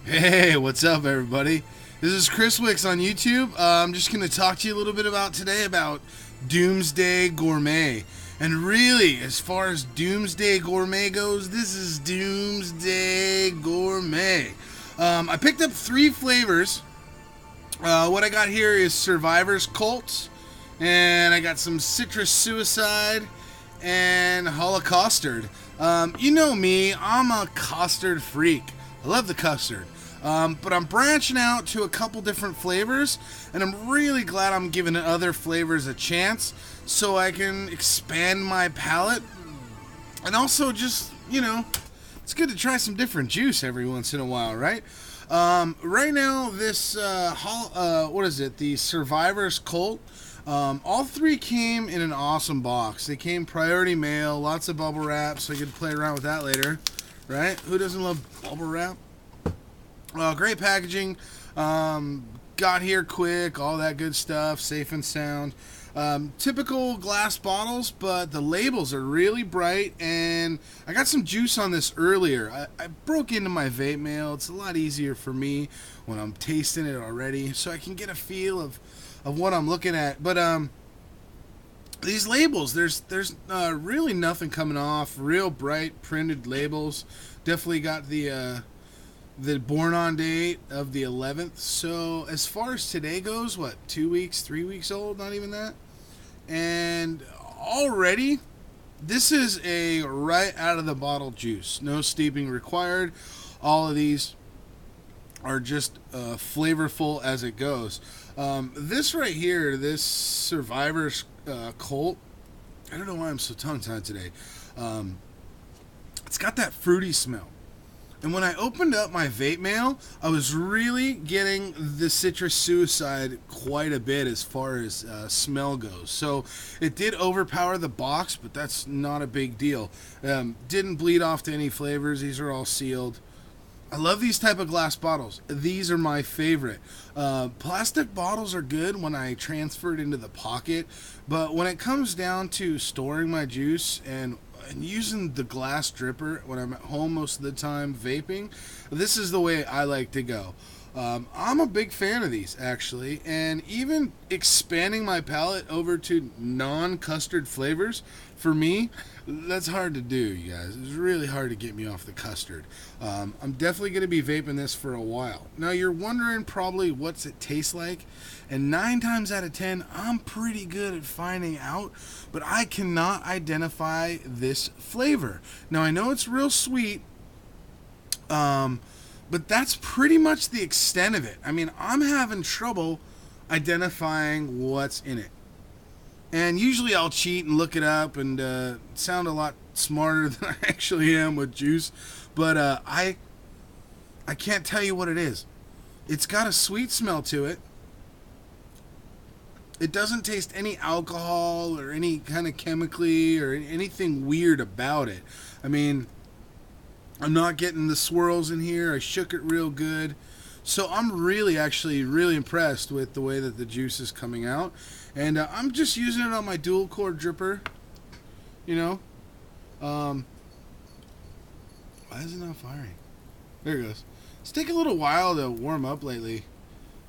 Hey, what's up, everybody? This is Chris Wicks on YouTube. I'm just going to talk to you a little bit about Doomsday Gourmet. And really, as far as Doomsday Gourmet goes, this is Doomsday Gourmet. I picked up 3 flavors. What I got here is Survivor's Cult, and I got some Citrus Suicide, and Holocaustard. You know me, I'm a custard freak. I love the custard. But I'm branching out to a couple different flavors, and I'm really glad I'm giving other flavors a chance so I can expand my palate. And also just, it's good to try some different juice every once in a while, right? Right now, this, the Survivor's Cult, all 3 came in an awesome box. They came priority mail, lots of bubble wrap, so I could play around with that later, right? Who doesn't love bubble wrap? Great packaging, got here quick, all that good stuff, safe and sound. Typical glass bottles, but the labels are really bright, and I got some juice on this earlier. I broke into my vape mail. It's a lot easier for me when I'm tasting it already, so I can get a feel of what I'm looking at. But these labels, there's really nothing coming off. Real bright printed labels. Definitely got the born on date of the 11th. So as far as today goes, 2 weeks, 3 weeks old, not even that. And already, this is a right out of the bottle juice. No steeping required. All of these are just flavorful as it goes. This right here, this Survivor's Cult, I don't know why I'm so tongue-tied today. It's got that fruity smell. And when I opened up my vape mail, I was really getting the Citrus Suicide quite a bit as far as smell goes. So it did overpower the box, but that's not a big deal. Didn't bleed off to any flavors. These are all sealed. I love these type of glass bottles. These are my favorite. Plastic bottles are good when I transfer it into the pocket, but when it comes down to storing my juice and using the glass dripper when I'm at home most of the time vaping, this is the way I like to go. I'm a big fan of these, actually, and even expanding my palate over to non-custard flavors, for me, that's hard to do, you guys. It's really hard to get me off the custard. I'm definitely going to be vaping this for a while. Now, you're wondering probably what's it taste like, and 9 times out of 10, I'm pretty good at finding out, but I cannot identify this flavor. Now, I know it's real sweet, but that's pretty much the extent of it. I mean, I'm having trouble identifying what's in it. And usually I'll cheat and look it up and sound a lot smarter than I actually am with juice. But I can't tell you what it is. It's got a sweet smell to it. It doesn't taste any alcohol or any kind of chemically or anything weird about it. I mean, I'm not getting the swirls in here. I shook it real good. So I'm really impressed with the way that the juice is coming out. And I'm just using it on my dual core dripper. Why is it not firing? There it goes. It's taking a little while to warm up lately.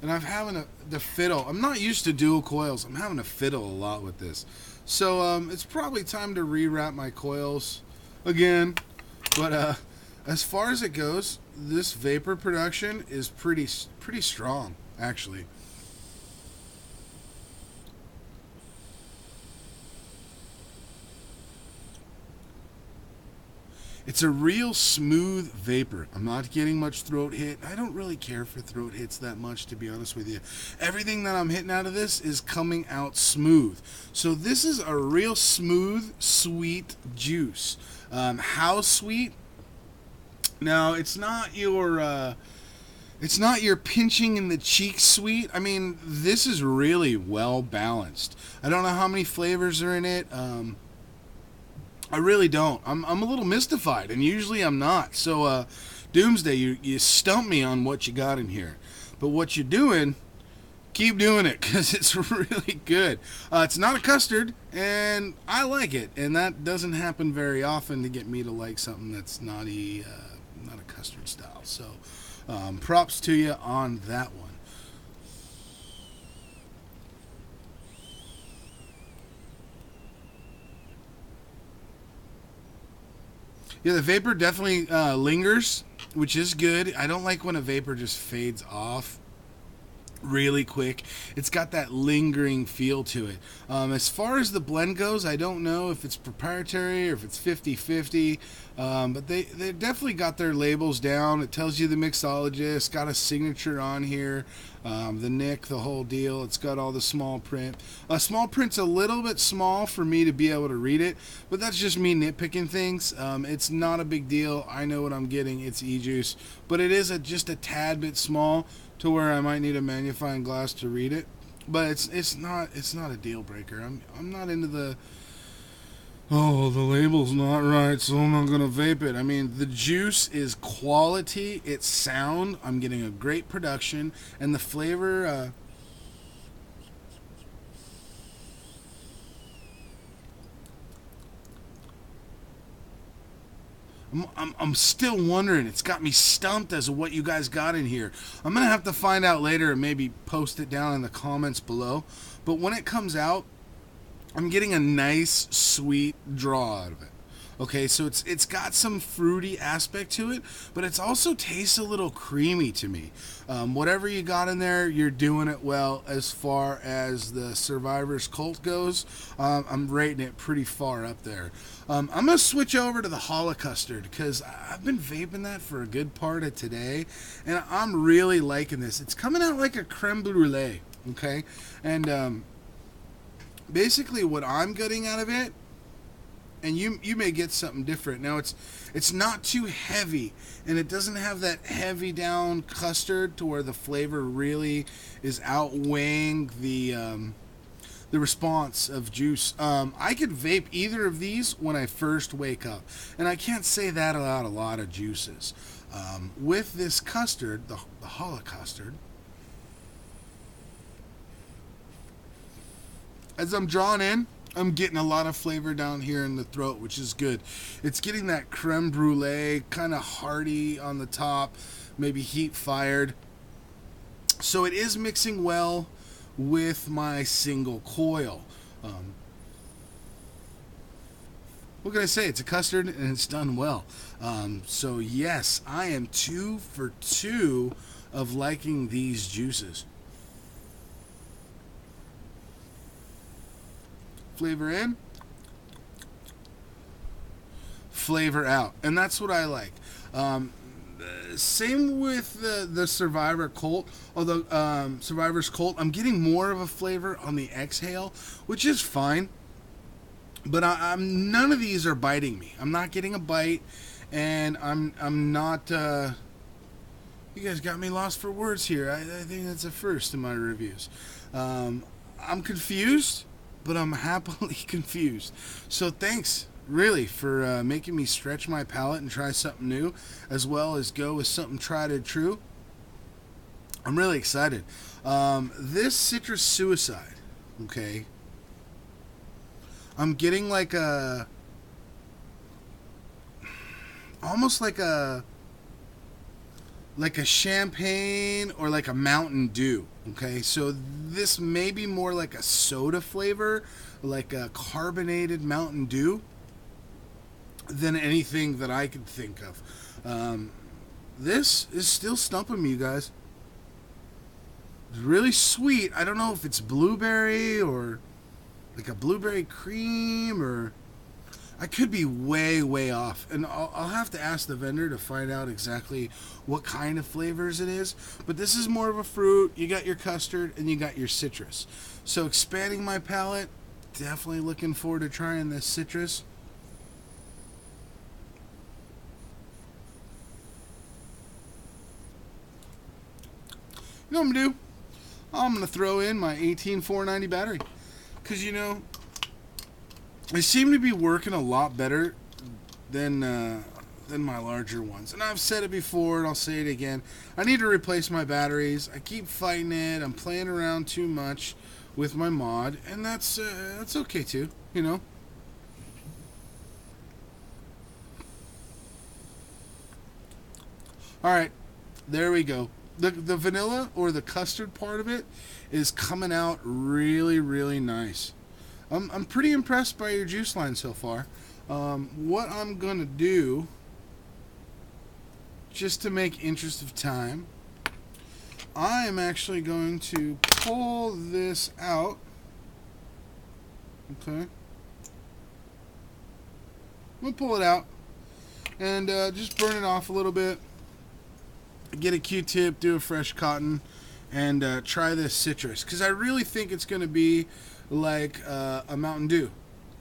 And I'm having to fiddle. I'm not used to dual coils. I'm having to fiddle a lot with this. So it's probably time to rewrap my coils again. But as far as it goes, this vapor production is pretty strong, actually. It's a real smooth vapor. I'm not getting much throat hit. I don't really care for throat hits that much, to be honest with you. Everything that I'm hitting out of this is coming out smooth. So this is a real smooth, sweet juice. How sweet? Now, it's not your pinching in the cheek sweet. I mean, this is really well balanced. I don't know how many flavors are in it. I really don't. I'm a little mystified, and usually I'm not. So, Doomsday, you stump me on what you got in here. But what you're doing, keep doing it, because it's really good. It's not a custard, and I like it. And that doesn't happen very often to get me to like something that's not a custard style. So, Props to you on that one. Yeah, the vapor definitely lingers, which is good. I don't like when a vapor just fades off really quick. It's got that lingering feel to it. As far as the blend goes, I don't know if it's proprietary or if it's 50-50, but they definitely got their labels down. It tells you the mixologist, got a signature on here, the nick, the whole deal. It's got all the small print. Small print's a little bit small for me to be able to read it, but that's just me nitpicking things. It's not a big deal. I know what I'm getting. It's e-juice, but it is just a tad bit small to where I might need a magnifying glass to read it. But it's not a deal breaker. I'm not into the, oh, the label's not right, so I'm not gonna vape it. I mean, the juice is quality, it's sound. I'm getting a great production, and the flavor. I'm still wondering. It's got me stumped as to what you guys got in here. I'm going to have to find out later and maybe post it down in the comments below. But when it comes out, I'm getting a nice, sweet draw out of it. Okay, so it's got some fruity aspect to it, but it's also tastes a little creamy to me. Whatever you got in there, you're doing it well. As far as the Survivor's Cult goes, I'm rating it pretty far up there. I'm going to switch over to the Holocaustard because I've been vaping that for a good part of today, and I'm really liking this. It's coming out like a creme brulee, okay? And basically what I'm getting out of it, and you may get something different. Now it's not too heavy, and it doesn't have that heavy down custard to where the flavor really is outweighing the response of juice. I could vape either of these when I first wake up, and I can't say that about a lot of juices. With this custard, the Holocaustard, as I'm drawing in, I'm getting a lot of flavor down here in the throat, which is good. It's getting that creme brulee, kind of hearty on the top, maybe heat fired. So it is mixing well with my single coil. What can I say? It's a custard and it's done well. So yes, I am 2 for 2 of liking these juices. Flavor in, flavor out, and that's what I like. Same with the Survivor Cult, although Survivor's Cult, I'm getting more of a flavor on the exhale, which is fine. But I'm none of these are biting me. I'm not getting a bite, and I'm not. You guys got me lost for words here. I think that's a first in my reviews. I'm confused, but I'm happily confused. So thanks, really, for making me stretch my palate and try something new, as well as go with something tried and true. I'm really excited. This Citrus Suicide, okay, I'm getting like almost like a champagne or like a Mountain Dew. Okay, so this may be more like a soda flavor, like a carbonated Mountain Dew, than anything that I could think of. This is still stumping me, you guys. It's really sweet. I don't know if it's blueberry or like a blueberry cream, or I could be way off, and I'll have to ask the vendor to find out exactly what kind of flavors it is. But this is more of a fruit. You got your custard and you got your citrus. So expanding my palate. Definitely looking forward to trying this citrus. You know what I'm gonna do? I'm gonna throw in my 18490 battery, because they seem to be working a lot better than my larger ones. And I've said it before, and I'll say it again. I need to replace my batteries. I keep fighting it. I'm playing around too much with my mod, and that's okay too, All right, There we go. The vanilla or the custard part of it is coming out really, really nice. I'm pretty impressed by your juice line so far. What I'm going to do, just to make interest of time, I am actually going to pull this out. Okay. I'm going to pull it out and just burn it off a little bit. Get a Q-tip, do a fresh cotton, and try this citrus. Because I really think it's going to be like a Mountain Dew.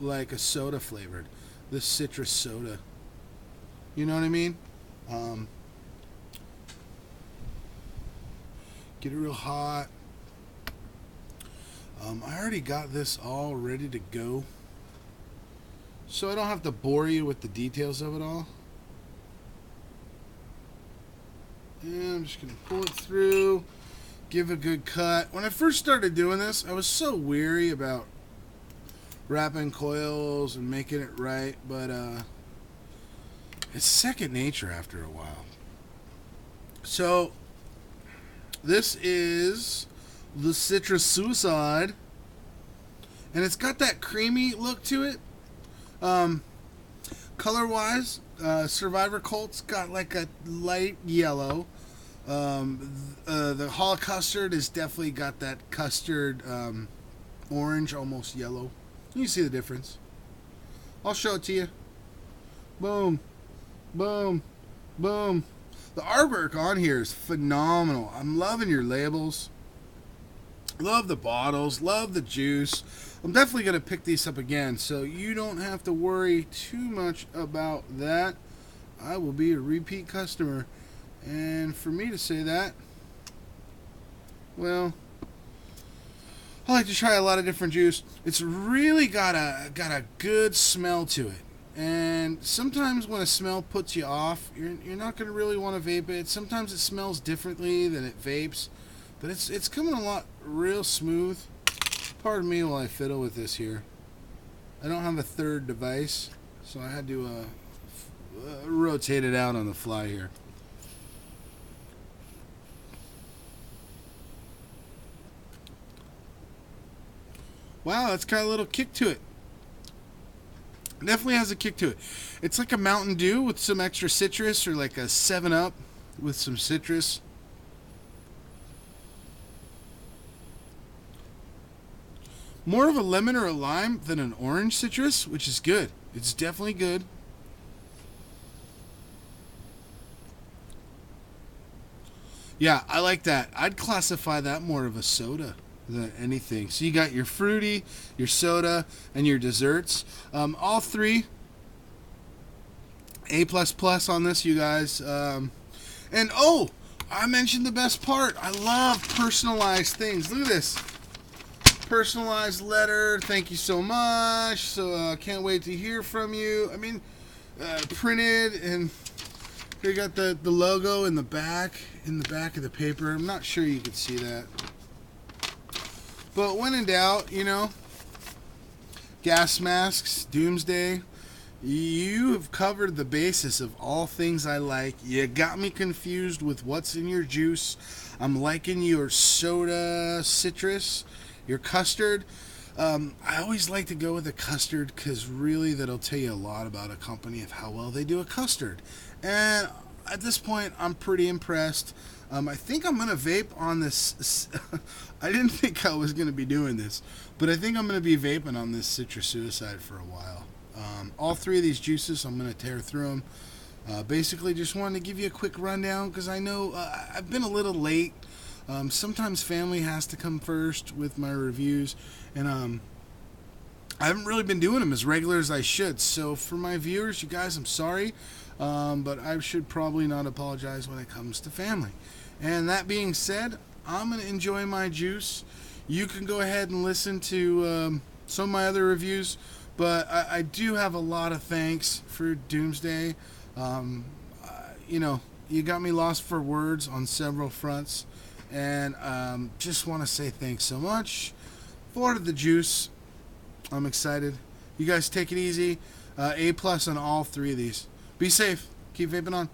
Like a soda flavored. This citrus soda. You know what I mean? Get it real hot. I already got this all ready to go. So I don't have to bore you with the details of it all. And I'm just going to pull it through, give a good cut. When I first started doing this, I was so weary about wrapping coils and making it right, but it's second nature after a while. So this is the Citrus Suicide, and it's got that creamy look to it. Color-wise, Survivor Colt's got like a light yellow. The Holocaustard has definitely got that custard orange, almost yellow. You see the difference. I'll show it to you. Boom, boom, boom. The artwork on here is phenomenal. I'm loving your labels. Love the bottles. Love the juice. I'm definitely going to pick these up again, so you don't have to worry too much about that. I will be a repeat customer. And for me to say that, well, I like to try a lot of different juice. It's really got a good smell to it. And sometimes when a smell puts you off, you're not going to really want to vape it. Sometimes it smells differently than it vapes. But it's coming a lot real smooth. Pardon me while I fiddle with this here. I don't have a third device, so I had to rotate it out on the fly here. Wow, it's got a little kick to it. Definitely has a kick to it. It's like a Mountain Dew with some extra citrus, or like a 7-Up with some citrus. More of a lemon or a lime than an orange citrus, which is good. It's definitely good. Yeah, I like that. I'd classify that more of a soda than anything. So you got your fruity, your soda, and your desserts. All three A++ on this, you guys. And oh, I mentioned the best part. I love personalized things. Look at this. Personalized letter. Thank you so much. So can't wait to hear from you. I mean, printed, and here you got the logo in the back of the paper. I'm not sure you could see that. But when in doubt, you know, gas masks, Doomsday, you have covered the basis of all things I like. You got me confused with what's in your juice. I'm liking your soda citrus, your custard. I always like to go with a custard because really that'll tell you a lot about a company of how well they do a custard. And at this point, I'm pretty impressed. I think I'm going to vape on this. I didn't think I was going to be doing this, but I think I'm going to be vaping on this Citrus Suicide for a while. All three of these juices, I'm going to tear through them. Basically, just wanted to give you a quick rundown because I know I've been a little late. Sometimes family has to come first with my reviews, and I haven't really been doing them as regular as I should. So for my viewers, you guys, I'm sorry, but I should probably not apologize when it comes to family. And that being said, I'm going to enjoy my juice. You can go ahead and listen to some of my other reviews, but I do have a lot of thanks for Doomsday. You know, you got me lost for words on several fronts. And just want to say thanks so much for the juice. I'm excited. You guys take it easy. A+ on all three of these. Be safe. Keep vaping on.